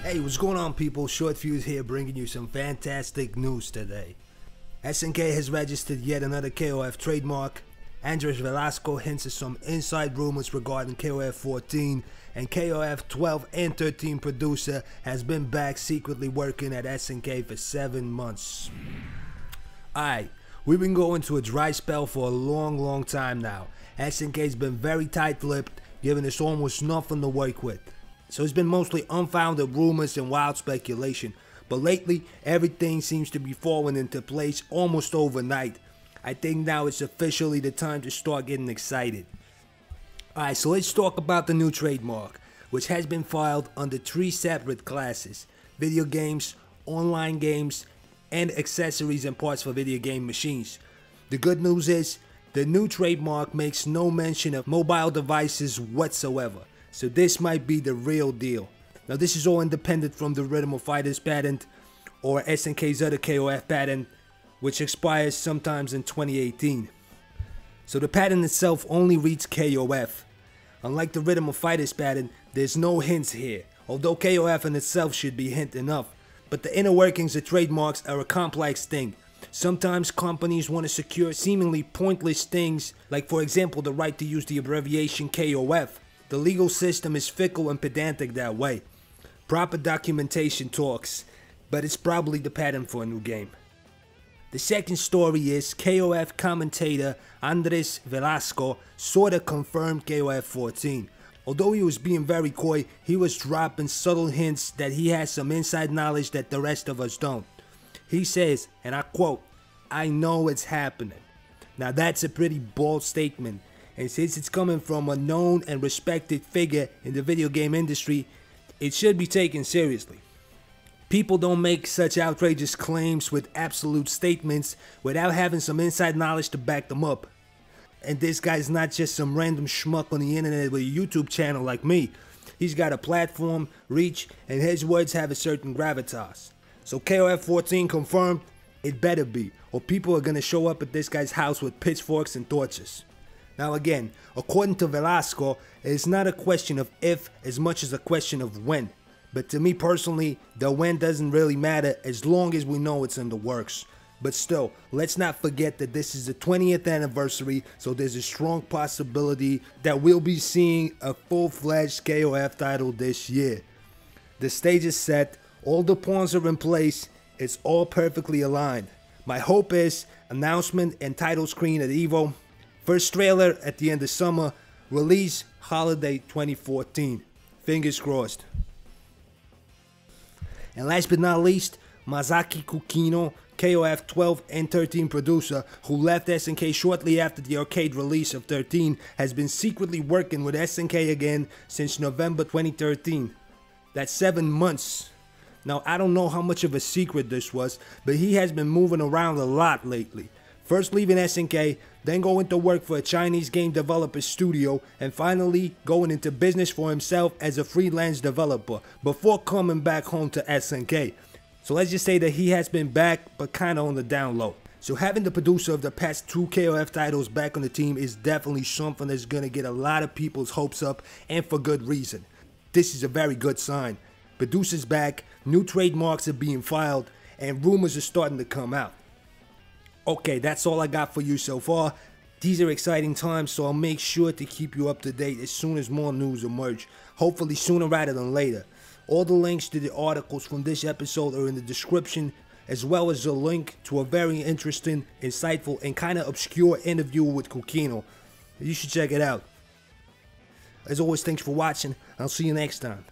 Hey, what's going on, people? Short Fuse here, bringing you some fantastic news today. SNK has registered yet another KoF trademark. Andres Velasco hints at some inside rumors regarding KoF14, and KoF12 and 13 producer has been back secretly working at SNK for 7 months. Alright, we've been going through a dry spell for a long time now. SNK's been very tight-lipped, giving us almost nothing to work with. So it's been mostly unfounded rumors and wild speculation, but lately everything seems to be falling into place almost overnight. I think now it's officially the time to start getting excited. Alright, so let's talk about the new trademark, which has been filed under 3 separate classes: video games, online games, and accessories and parts for video game machines. The good news is, the new trademark makes no mention of mobile devices whatsoever. So this might be the real deal. Now this is all independent from the Rhythm of Fighters patent or SNK's other KoF patent, which expires sometimes in 2018. So the patent itself only reads KoF. Unlike the Rhythm of Fighters patent, there's no hints here, although KoF in itself should be hint enough. But the inner workings of trademarks are a complex thing. Sometimes companies want to secure seemingly pointless things, like for example the right to use the abbreviation KoF. The legal system is fickle and pedantic that way. Proper documentation talks, but it's probably the pattern for a new game. The second story is KoF commentator Andres Velasco sorta confirmed KoF14. Although he was being very coy, he was dropping subtle hints that he has some inside knowledge that the rest of us don't. He says, and I quote, "I know it's happening." Now that's a pretty bold statement, and since it's coming from a known and respected figure in the video game industry, it should be taken seriously. People don't make such outrageous claims with absolute statements without having some inside knowledge to back them up. And this guy's not just some random schmuck on the internet with a YouTube channel like me. He's got a platform, reach, and his words have a certain gravitas. So KoF14 confirmed, it better be, or people are gonna show up at this guy's house with pitchforks and torches. Now again, according to Velasco, it's not a question of if as much as a question of when. But to me personally, the when doesn't really matter as long as we know it's in the works. But still, let's not forget that this is the 20th anniversary, so there's a strong possibility that we'll be seeing a full-fledged KoF title this year. The stage is set, all the pawns are in place, it's all perfectly aligned. My hope is announcement and title screen at EVO, first trailer at the end of summer, release holiday 2014. Fingers crossed. And last but not least, Masaaki Kukino, KoF12 and 13 producer, who left SNK shortly after the arcade release of 13, has been secretly working with SNK again since November 2013. That's 7 months. Now I don't know how much of a secret this was, but he has been moving around a lot lately. First leaving SNK, then going to work for a Chinese game developer studio, and finally going into business for himself as a freelance developer, before coming back home to SNK. So let's just say that he has been back, but kinda on the down low. So having the producer of the past 2 KoF titles back on the team is definitely something that's gonna get a lot of people's hopes up, and for good reason. This is a very good sign. Producer's back, new trademarks are being filed, and rumors are starting to come out. Okay, that's all I got for you so far. These are exciting times, so I'll make sure to keep you up to date as soon as more news emerge. Hopefully sooner rather than later. All the links to the articles from this episode are in the description, as well as a link to a very interesting, insightful, and kinda obscure interview with Kukino. You should check it out. As always, thanks for watching. I'll see you next time.